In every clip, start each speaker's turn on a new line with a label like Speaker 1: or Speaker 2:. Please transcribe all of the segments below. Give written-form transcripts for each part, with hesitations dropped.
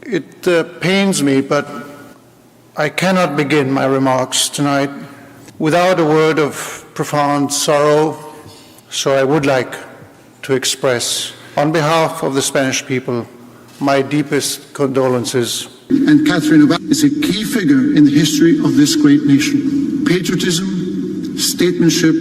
Speaker 1: It pains me, but I cannot begin my remarks tonight without a word of profound sorrow, so I would like to express, on behalf of the Spanish people, my deepest condolences.
Speaker 2: And Catherine is a key figure in the history of this great nation. Patriotism, statesmanship,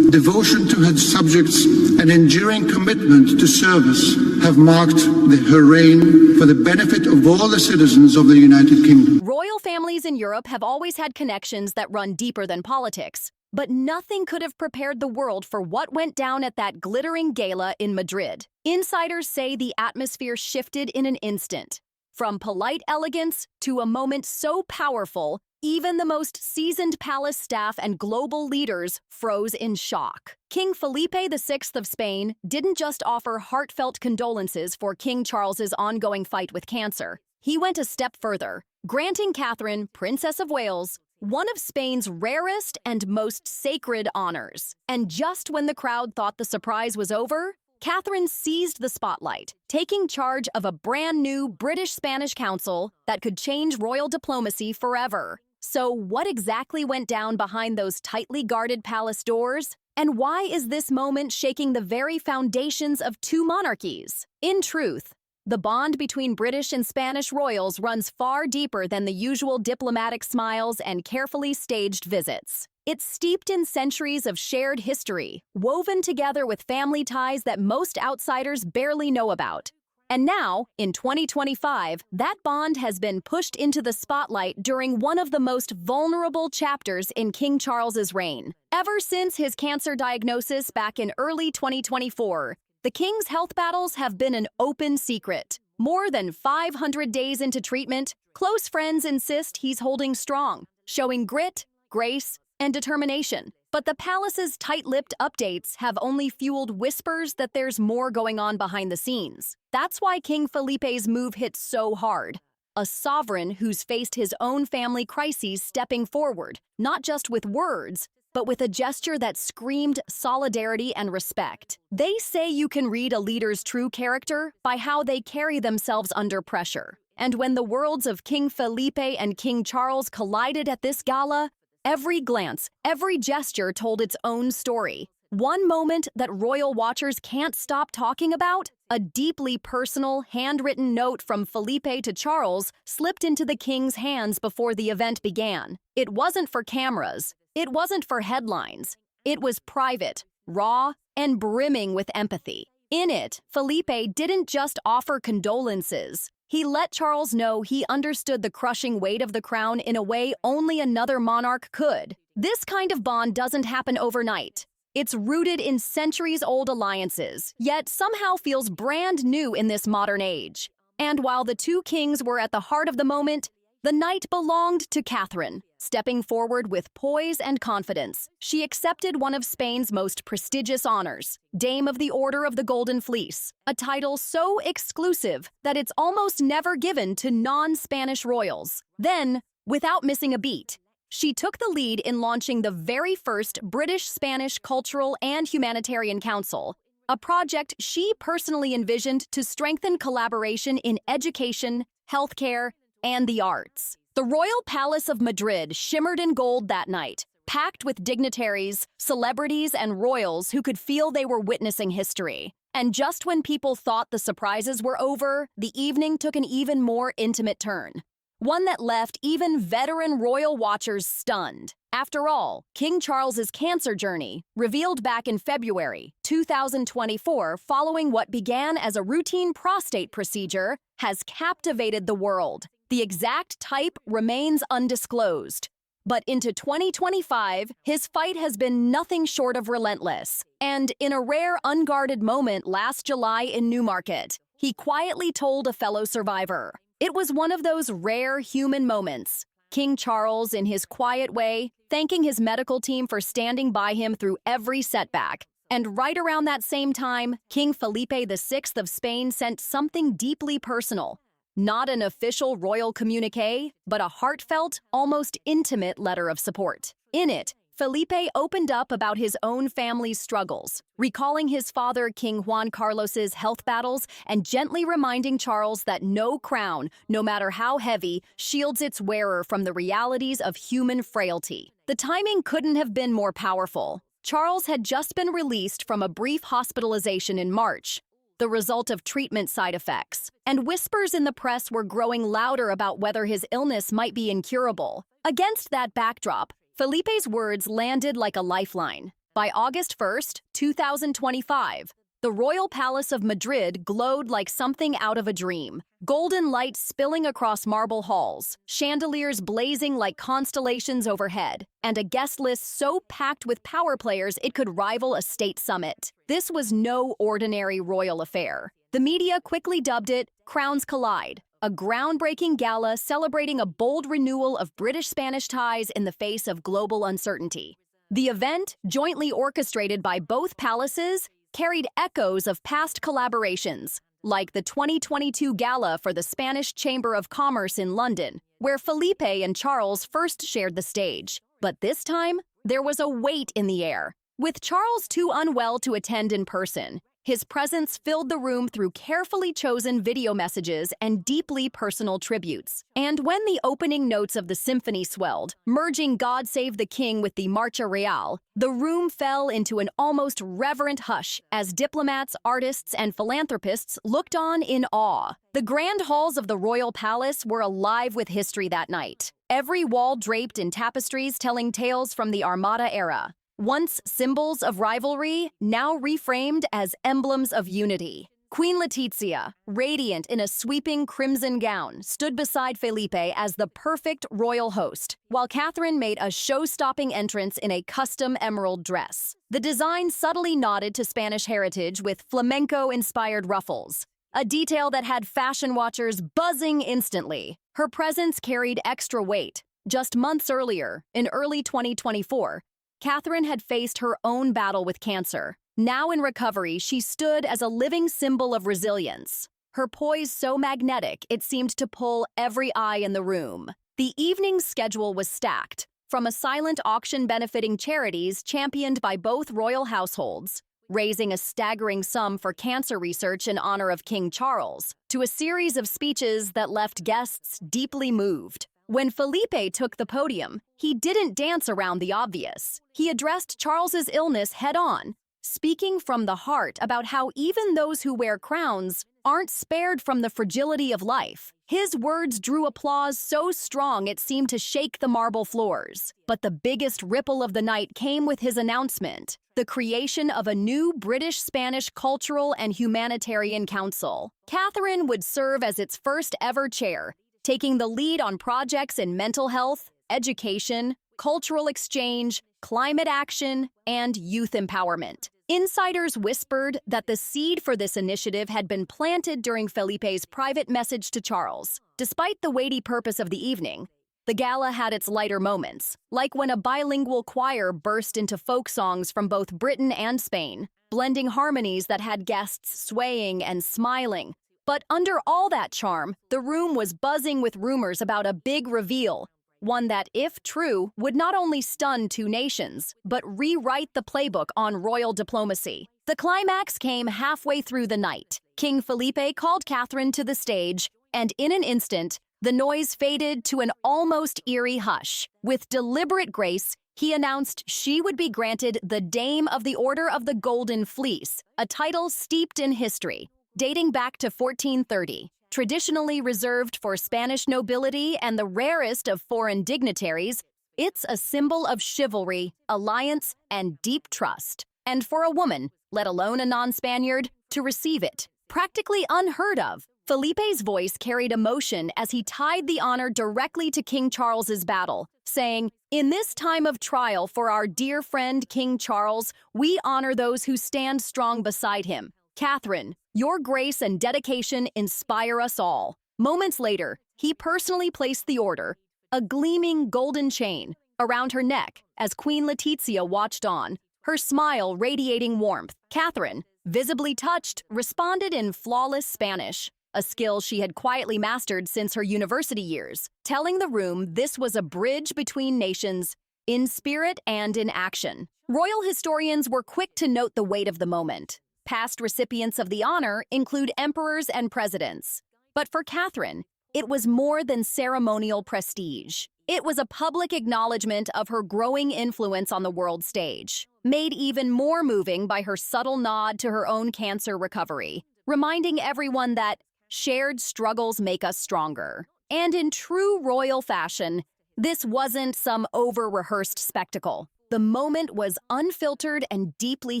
Speaker 2: devotion to her subjects, and enduring commitment to service have marked her reign for the benefit of all the citizens of the United Kingdom.
Speaker 3: Royal families in Europe have always had connections that run deeper than politics, but nothing could have prepared the world for what went down at that glittering gala in Madrid. Insiders say the atmosphere shifted in an instant. From polite elegance to a moment so powerful, even the most seasoned palace staff and global leaders froze in shock. King Felipe VI of Spain didn't just offer heartfelt condolences for King Charles's ongoing fight with cancer. He went a step further, granting Catherine, Princess of Wales, one of Spain's rarest and most sacred honors. And just when the crowd thought the surprise was over, Catherine seized the spotlight, taking charge of a brand new British-Spanish council that could change royal diplomacy forever. So what exactly went down behind those tightly guarded palace doors? And why is this moment shaking the very foundations of two monarchies? In truth, the bond between British and Spanish royals runs far deeper than the usual diplomatic smiles and carefully staged visits. It's steeped in centuries of shared history, woven together with family ties that most outsiders barely know about. And now, in 2025, that bond has been pushed into the spotlight during one of the most vulnerable chapters in King Charles's reign. Ever since his cancer diagnosis back in early 2024, the king's health battles have been an open secret. More than 500 days into treatment, close friends insist he's holding strong, showing grit, grace, and determination. But the palace's tight-lipped updates have only fueled whispers that there's more going on behind the scenes. That's why King Felipe's move hit so hard. A sovereign who's faced his own family crises stepping forward, not just with words, but with a gesture that screamed solidarity and respect. They say you can read a leader's true character by how they carry themselves under pressure. And when the worlds of King Felipe and King Charles collided at this gala, every glance, every gesture told its own story. One moment that royal watchers can't stop talking about? A deeply personal, handwritten note from Felipe to Charles slipped into the king's hands before the event began. It wasn't for cameras. It wasn't for headlines. It was private, raw, and brimming with empathy. In it, Felipe didn't just offer condolences. He let Charles know he understood the crushing weight of the crown in a way only another monarch could. This kind of bond doesn't happen overnight. It's rooted in centuries-old alliances, yet somehow feels brand new in this modern age. And while the two kings were at the heart of the moment, the night belonged to Catherine. Stepping forward with poise and confidence, she accepted one of Spain's most prestigious honors, Dame of the Order of the Golden Fleece, a title so exclusive that it's almost never given to non-Spanish royals. Then, without missing a beat, she took the lead in launching the very first British-Spanish Cultural and Humanitarian Council, a project she personally envisioned to strengthen collaboration in education, healthcare, and the arts. The Royal Palace of Madrid shimmered in gold that night, packed with dignitaries, celebrities, and royals who could feel they were witnessing history. And just when people thought the surprises were over, the evening took an even more intimate turn. One that left even veteran royal watchers stunned. After all, King Charles's cancer journey, revealed back in February 2024 following what began as a routine prostate procedure, has captivated the world. The exact type remains undisclosed. But into 2025, his fight has been nothing short of relentless. And in a rare unguarded moment last July in Newmarket, he quietly told a fellow survivor. It was one of those rare human moments. King Charles, in his quiet way, thanking his medical team for standing by him through every setback. And right around that same time, King Felipe VI of Spain sent something deeply personal. Not an official royal communique, but a heartfelt, almost intimate letter of support. In it, Felipe opened up about his own family's struggles, recalling his father King Juan Carlos's health battles and gently reminding Charles that no crown, no matter how heavy, shields its wearer from the realities of human frailty. The timing couldn't have been more powerful. Charles had just been released from a brief hospitalization in March, the result of treatment side effects, and whispers in the press were growing louder about whether his illness might be incurable. Against that backdrop, Felipe's words landed like a lifeline. By August 1st, 2025, the royal palace of Madrid glowed like something out of a dream. Golden light spilling across marble halls, chandeliers blazing like constellations overhead, and a guest list so packed with power players it could rival a state summit. This was no ordinary royal affair. The media quickly dubbed it Crowns Collide, a groundbreaking gala celebrating a bold renewal of British-Spanish ties in the face of global uncertainty. The event, jointly orchestrated by both palaces, carried echoes of past collaborations, like the 2022 gala for the Spanish Chamber of Commerce in London, where Felipe and Charles first shared the stage. But this time, there was a weight in the air. With Charles too unwell to attend in person, his presence filled the room through carefully chosen video messages and deeply personal tributes. And when the opening notes of the symphony swelled, merging God Save the King with the Marcha Real, the room fell into an almost reverent hush as diplomats, artists, and philanthropists looked on in awe. The grand halls of the royal palace were alive with history that night, every wall draped in tapestries telling tales from the Armada era. Once symbols of rivalry, now reframed as emblems of unity. Queen Letizia, radiant in a sweeping crimson gown, stood beside Felipe as the perfect royal host, while Catherine made a show-stopping entrance in a custom emerald dress. The design subtly nodded to Spanish heritage with flamenco-inspired ruffles, a detail that had fashion watchers buzzing instantly. Her presence carried extra weight. Just months earlier, in early 2024, Catherine had faced her own battle with cancer. Now in recovery, she stood as a living symbol of resilience. Her poise so magnetic, it seemed to pull every eye in the room. The evening's schedule was stacked, from a silent auction benefiting charities championed by both royal households, raising a staggering sum for cancer research in honor of King Charles, to a series of speeches that left guests deeply moved. When Felipe took the podium, he didn't dance around the obvious. He addressed Charles's illness head-on, speaking from the heart about how even those who wear crowns aren't spared from the fragility of life. His words drew applause so strong it seemed to shake the marble floors. But the biggest ripple of the night came with his announcement, the creation of a new British-Spanish Cultural and Humanitarian Council. Catherine would serve as its first ever chair, taking the lead on projects in mental health, education, cultural exchange, climate action, and youth empowerment. Insiders whispered that the seed for this initiative had been planted during Felipe's private message to Charles. Despite the weighty purpose of the evening, the gala had its lighter moments, like when a bilingual choir burst into folk songs from both Britain and Spain, blending harmonies that had guests swaying and smiling. But under all that charm, the room was buzzing with rumors about a big reveal, one that, if true, would not only stun two nations, but rewrite the playbook on royal diplomacy. The climax came halfway through the night. King Felipe called Catherine to the stage, and in an instant, the noise faded to an almost eerie hush. With deliberate grace, he announced she would be granted the Dame of the Order of the Golden Fleece, a title steeped in history. Dating back to 1430, traditionally reserved for Spanish nobility and the rarest of foreign dignitaries, it's a symbol of chivalry, alliance, and deep trust. And for a woman, let alone a non-Spaniard, to receive it, practically unheard of. Felipe's voice carried emotion as he tied the honor directly to King Charles's battle, saying, "In this time of trial for our dear friend King Charles, we honor those who stand strong beside him. Catherine, your grace and dedication inspire us all." Moments later, he personally placed the order, a gleaming golden chain, around her neck as Queen Letizia watched on, her smile radiating warmth. Catherine, visibly touched, responded in flawless Spanish, a skill she had quietly mastered since her university years, telling the room this was a bridge between nations. in spirit and in action. Royal historians were quick to note the weight of the moment. Past recipients of the honor include emperors and presidents. But for Catherine, it was more than ceremonial prestige. It was a public acknowledgement of her growing influence on the world stage, made even more moving by her subtle nod to her own cancer recovery, reminding everyone that shared struggles make us stronger. And in true royal fashion, this wasn't some over-rehearsed spectacle. The moment was unfiltered and deeply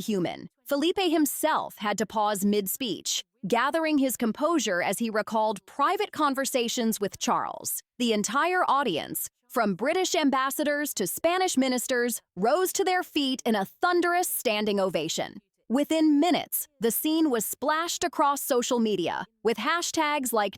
Speaker 3: human. Felipe himself had to pause mid-speech, gathering his composure as he recalled private conversations with Charles. The entire audience, from British ambassadors to Spanish ministers, rose to their feet in a thunderous standing ovation. Within minutes, the scene was splashed across social media, with hashtags like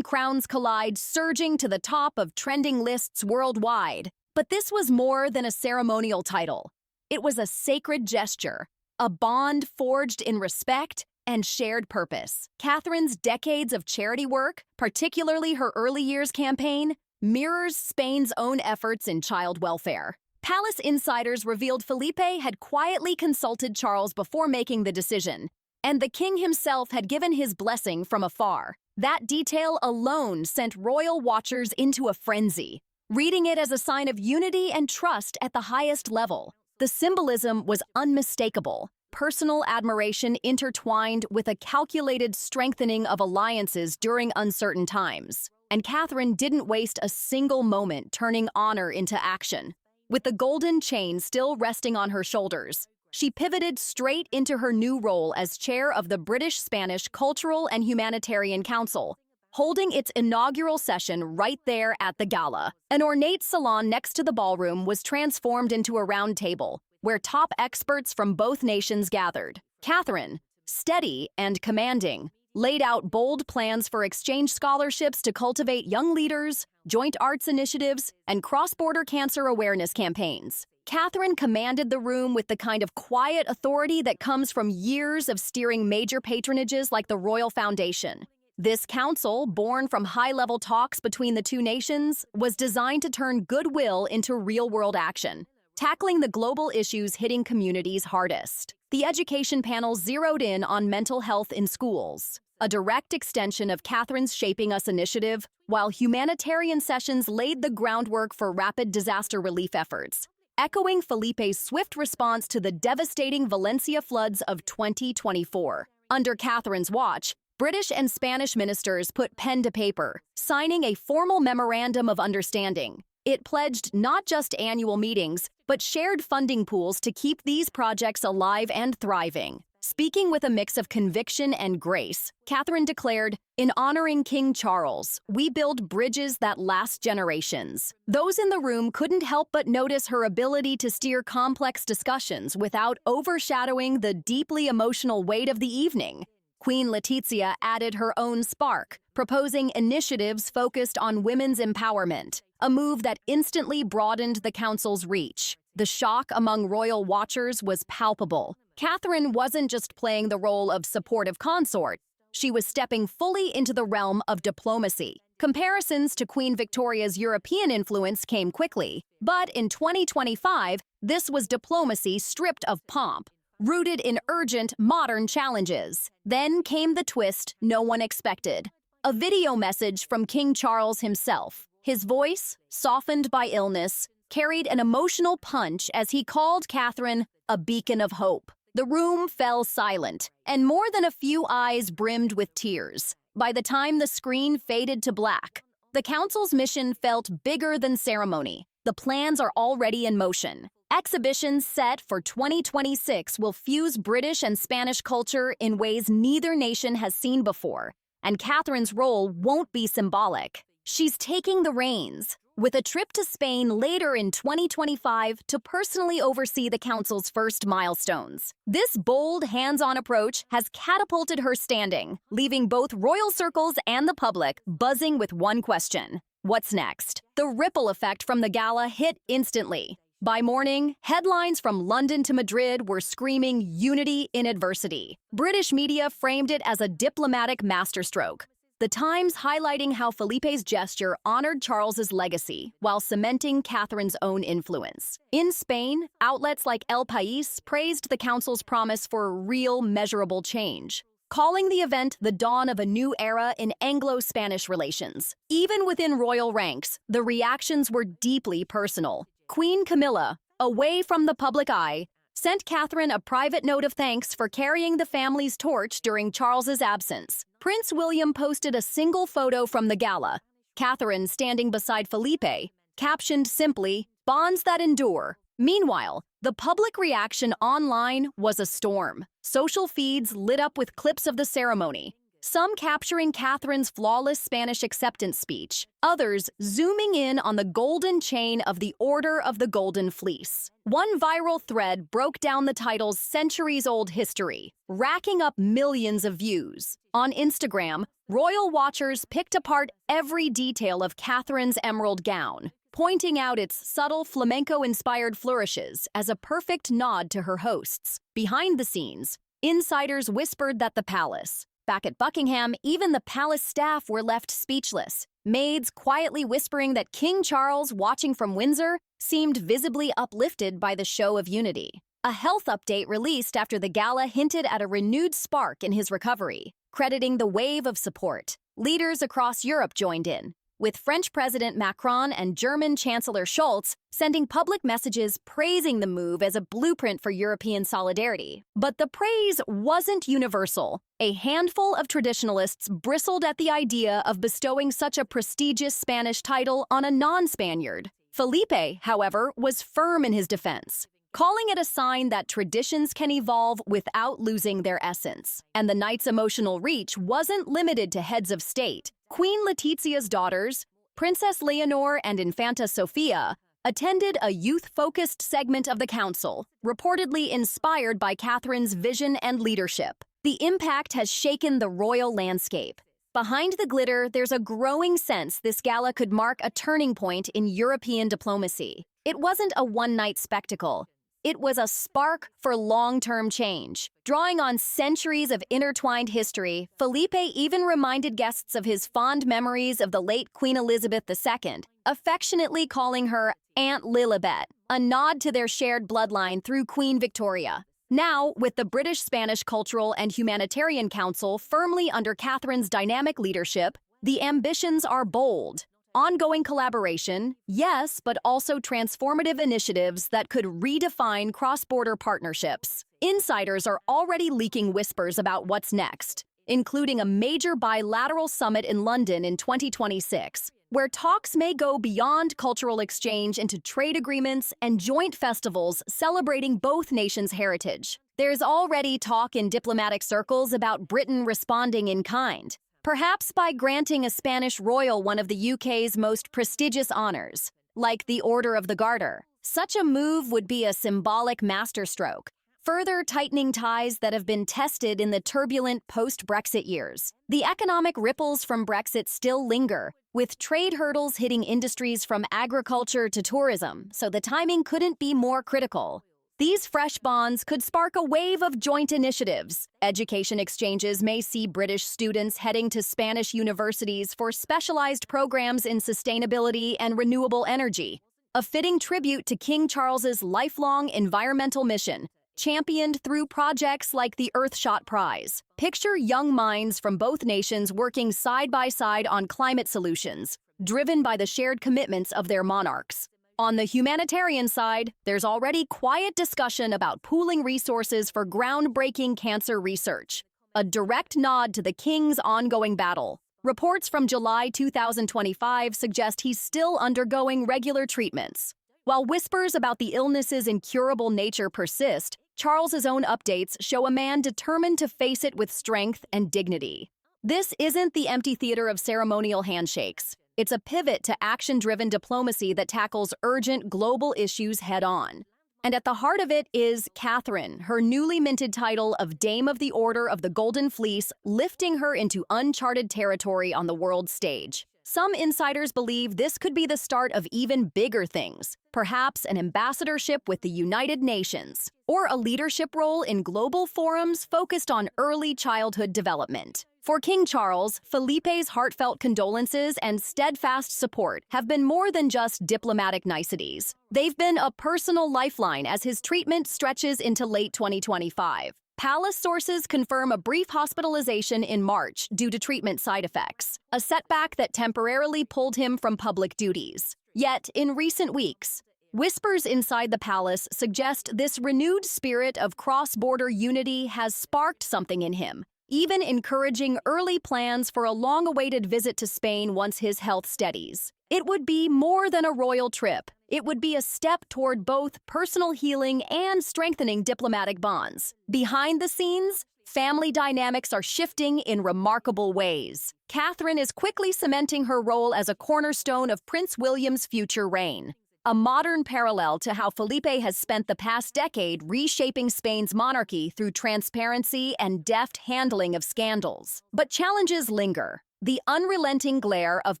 Speaker 3: #crowns collide surging to the top of trending lists worldwide. But this was more than a ceremonial title. It was a sacred gesture, a bond forged in respect and shared purpose. Catherine's decades of charity work, particularly her early years campaign, mirrors Spain's own efforts in child welfare. Palace insiders revealed Felipe had quietly consulted Charles before making the decision, and the king himself had given his blessing from afar. That detail alone sent royal watchers into a frenzy, reading it as a sign of unity and trust at the highest level. The symbolism was unmistakable, personal admiration intertwined with a calculated strengthening of alliances during uncertain times. And Catherine didn't waste a single moment turning honor into action. With the golden chain still resting on her shoulders, she pivoted straight into her new role as chair of the British-Spanish Cultural and Humanitarian Council, holding its inaugural session right there at the gala. An ornate salon next to the ballroom was transformed into a round table, where top experts from both nations gathered. Catherine, steady and commanding, laid out bold plans for exchange scholarships to cultivate young leaders, joint arts initiatives, and cross-border cancer awareness campaigns. Catherine commanded the room with the kind of quiet authority that comes from years of steering major patronages like the Royal Foundation. This council, born from high-level talks between the two nations, was designed to turn goodwill into real-world action, tackling the global issues hitting communities hardest. The education panel zeroed in on mental health in schools, a direct extension of Catherine's Shaping Us initiative, while humanitarian sessions laid the groundwork for rapid disaster relief efforts, echoing Felipe's swift response to the devastating Valencia floods of 2024. Under Catherine's watch, British and Spanish ministers put pen to paper, signing a formal memorandum of understanding. It pledged not just annual meetings, but shared funding pools to keep these projects alive and thriving. Speaking with a mix of conviction and grace, Catherine declared, "In honoring King Charles, we build bridges that last generations." Those in the room couldn't help but notice her ability to steer complex discussions without overshadowing the deeply emotional weight of the evening. Queen Letizia added her own spark, proposing initiatives focused on women's empowerment, a move that instantly broadened the council's reach. The shock among royal watchers was palpable. Catherine wasn't just playing the role of supportive consort, she was stepping fully into the realm of diplomacy. Comparisons to Queen Victoria's European influence came quickly, but in 2025, this was diplomacy stripped of pomp, rooted in urgent, modern challenges. Then came the twist no one expected. A video message from King Charles himself. His voice, softened by illness, carried an emotional punch as he called Catherine a beacon of hope. The room fell silent, and more than a few eyes brimmed with tears. By the time the screen faded to black, the council's mission felt bigger than ceremony. The plans are already in motion. Exhibitions set for 2026 will fuse British and Spanish culture in ways neither nation has seen before, and Catherine's role won't be symbolic. She's taking the reins, with a trip to Spain later in 2025 to personally oversee the council's first milestones. This bold, hands-on approach has catapulted her standing, leaving both royal circles and the public buzzing with one question: what's next? The ripple effect from the gala hit instantly. By morning, headlines from London to Madrid were screaming unity in adversity. British media framed it as a diplomatic masterstroke, The Times highlighting how Felipe's gesture honored Charles's legacy while cementing Catherine's own influence. In Spain, outlets like El País praised the council's promise for real, measurable change, calling the event the dawn of a new era in Anglo-Spanish relations. Even within royal ranks, the reactions were deeply personal. Queen Camilla, away from the public eye, sent Catherine a private note of thanks for carrying the family's torch during Charles's absence. Prince William posted a single photo from the gala, Catherine standing beside Felipe, captioned simply, "Bonds that endure." Meanwhile, the public reaction online was a storm. Social feeds lit up with clips of the ceremony, some capturing Catherine's flawless Spanish acceptance speech, others zooming in on the golden chain of the Order of the Golden Fleece. One viral thread broke down the title's centuries-old history, racking up millions of views. On Instagram, royal watchers picked apart every detail of Catherine's emerald gown, pointing out its subtle flamenco-inspired flourishes as a perfect nod to her hosts. Behind the scenes, insiders whispered that the palace, back at Buckingham, even the palace staff were left speechless. Maids quietly whispering that King Charles, watching from Windsor, seemed visibly uplifted by the show of unity. A health update released after the gala hinted at a renewed spark in his recovery, crediting the wave of support. Leaders across Europe joined in, with French President Macron and German Chancellor Scholz sending public messages praising the move as a blueprint for European solidarity. But the praise wasn't universal. A handful of traditionalists bristled at the idea of bestowing such a prestigious Spanish title on a non-Spaniard. Felipe, however, was firm in his defense, calling it a sign that traditions can evolve without losing their essence. And the night's emotional reach wasn't limited to heads of state. Queen Letitia's daughters, Princess Leonor and Infanta Sofia, attended a youth-focused segment of the council, reportedly inspired by Catherine's vision and leadership. The impact has shaken the royal landscape. Behind the glitter, there's a growing sense this gala could mark a turning point in European diplomacy. It wasn't a one-night spectacle. It was a spark for long-term change. Drawing on centuries of intertwined history, Felipe even reminded guests of his fond memories of the late Queen Elizabeth II, affectionately calling her Aunt Lilibet, a nod to their shared bloodline through Queen Victoria. Now, with the British-Spanish Cultural and Humanitarian Council firmly under Catherine's dynamic leadership, the ambitions are bold. Ongoing collaboration, yes, but also transformative initiatives that could redefine cross-border partnerships. Insiders are already leaking whispers about what's next, including a major bilateral summit in London in 2026, where talks may go beyond cultural exchange into trade agreements and joint festivals celebrating both nations' heritage. There's already talk in diplomatic circles about Britain responding in kind, perhaps by granting a Spanish royal one of the UK's most prestigious honors, like the Order of the Garter. Such a move would be a symbolic masterstroke, further tightening ties that have been tested in the turbulent post-Brexit years. The economic ripples from Brexit still linger, with trade hurdles hitting industries from agriculture to tourism, so the timing couldn't be more critical. These fresh bonds could spark a wave of joint initiatives. Education exchanges may see British students heading to Spanish universities for specialized programs in sustainability and renewable energy, a fitting tribute to King Charles's lifelong environmental mission, championed through projects like the Earthshot Prize. Picture young minds from both nations working side by side on climate solutions, driven by the shared commitments of their monarchs. On the humanitarian side, there's already quiet discussion about pooling resources for groundbreaking cancer research, a direct nod to the king's ongoing battle. Reports from July 2025 suggest he's still undergoing regular treatments. While whispers about the illness's incurable nature persist, Charles's own updates show a man determined to face it with strength and dignity. This isn't the empty theater of ceremonial handshakes. It's a pivot to action-driven diplomacy that tackles urgent global issues head-on. And at the heart of it is Catherine, her newly minted title of Dame of the Order of the Golden Fleece, lifting her into uncharted territory on the world stage. Some insiders believe this could be the start of even bigger things, perhaps an ambassadorship with the United Nations, or a leadership role in global forums focused on early childhood development. For King Charles, Felipe's heartfelt condolences and steadfast support have been more than just diplomatic niceties. They've been a personal lifeline as his treatment stretches into late 2025. Palace sources confirm a brief hospitalization in March due to treatment side effects, a setback that temporarily pulled him from public duties. Yet, in recent weeks, whispers inside the palace suggest this renewed spirit of cross-border unity has sparked something in him, even encouraging early plans for a long-awaited visit to Spain once his health steadies. It would be more than a royal trip. It would be a step toward both personal healing and strengthening diplomatic bonds. Behind the scenes, family dynamics are shifting in remarkable ways. Catherine is quickly cementing her role as a cornerstone of Prince William's future reign, a modern parallel to how Felipe has spent the past decade reshaping Spain's monarchy through transparency and deft handling of scandals. But challenges linger. The unrelenting glare of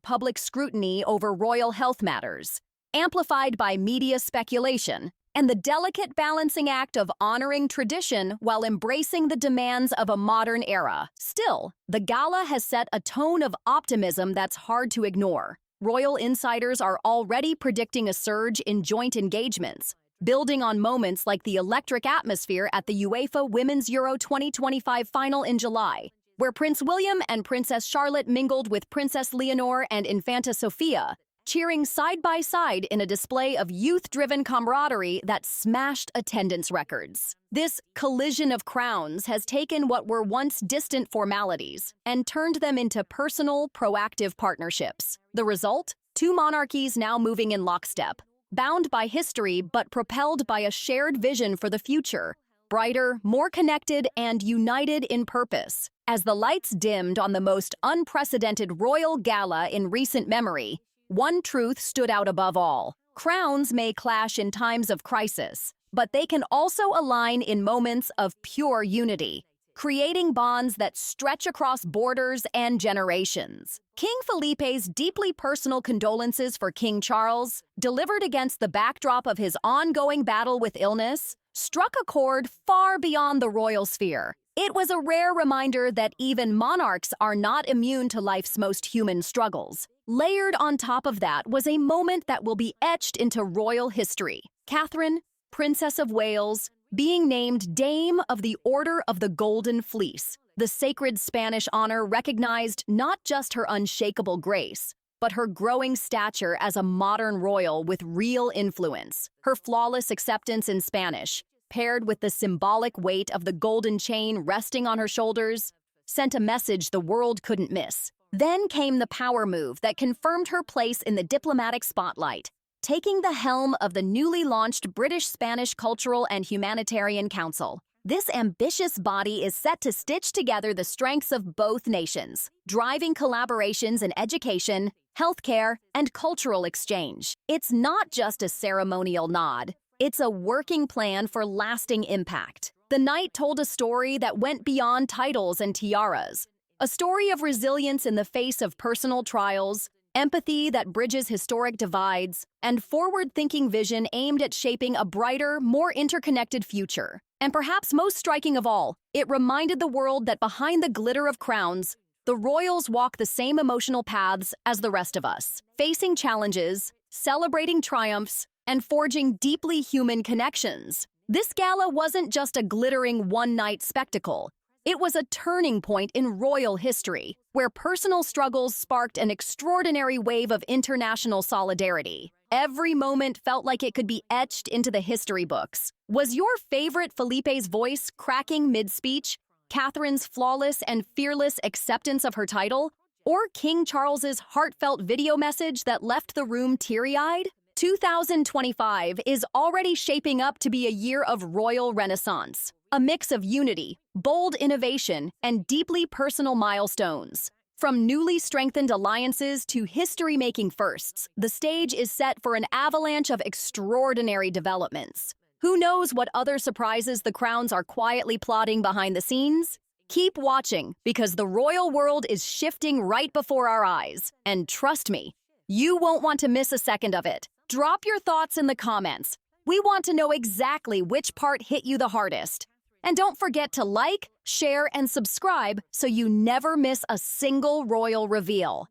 Speaker 3: public scrutiny over royal health matters, amplified by media speculation, and the delicate balancing act of honoring tradition while embracing the demands of a modern era. Still, the gala has set a tone of optimism that's hard to ignore. Royal insiders are already predicting a surge in joint engagements, building on moments like the electric atmosphere at the UEFA Women's Euro 2025 final in July, where Prince William and Princess Charlotte mingled with Princess Leonor and Infanta Sofia, cheering side by side in a display of youth-driven camaraderie that smashed attendance records. This collision of crowns has taken what were once distant formalities and turned them into personal, proactive partnerships. The result? Two monarchies now moving in lockstep, bound by history but propelled by a shared vision for the future, brighter, more connected, and united in purpose. As the lights dimmed on the most unprecedented royal gala in recent memory, one truth stood out above all. Crowns may clash in times of crisis, but they can also align in moments of pure unity, creating bonds that stretch across borders and generations. King Felipe's deeply personal condolences for King Charles, delivered against the backdrop of his ongoing battle with illness, struck a chord far beyond the royal sphere. It was a rare reminder that even monarchs are not immune to life's most human struggles. Layered on top of that was a moment that will be etched into royal history. Catherine, Princess of Wales, being named Dame of the Order of the Golden Fleece, the sacred Spanish honor recognized not just her unshakable grace, but her growing stature as a modern royal with real influence. Her flawless acceptance in Spanish, paired with the symbolic weight of the golden chain resting on her shoulders, sent a message the world couldn't miss. Then came the power move that confirmed her place in the diplomatic spotlight, taking the helm of the newly launched British-Spanish Cultural and Humanitarian Council. This ambitious body is set to stitch together the strengths of both nations, driving collaborations in education, healthcare, and cultural exchange. It's not just a ceremonial nod. It's a working plan for lasting impact. The night told a story that went beyond titles and tiaras, a story of resilience in the face of personal trials, empathy that bridges historic divides, and forward-thinking vision aimed at shaping a brighter, more interconnected future. And perhaps most striking of all, it reminded the world that behind the glitter of crowns, the royals walk the same emotional paths as the rest of us, facing challenges, celebrating triumphs, and forging deeply human connections. This gala wasn't just a glittering one-night spectacle. It was a turning point in royal history, where personal struggles sparked an extraordinary wave of international solidarity. Every moment felt like it could be etched into the history books. Was your favorite Felipe's voice cracking mid-speech, Catherine's flawless and fearless acceptance of her title, or King Charles's heartfelt video message that left the room teary-eyed? 2025 is already shaping up to be a year of royal renaissance, a mix of unity, bold innovation, and deeply personal milestones. From newly strengthened alliances to history-making firsts, the stage is set for an avalanche of extraordinary developments. Who knows what other surprises the crowns are quietly plotting behind the scenes? Keep watching, because the royal world is shifting right before our eyes. And trust me, you won't want to miss a second of it. Drop your thoughts in the comments. We want to know exactly which part hit you the hardest. And don't forget to like, share, and subscribe so you never miss a single royal reveal.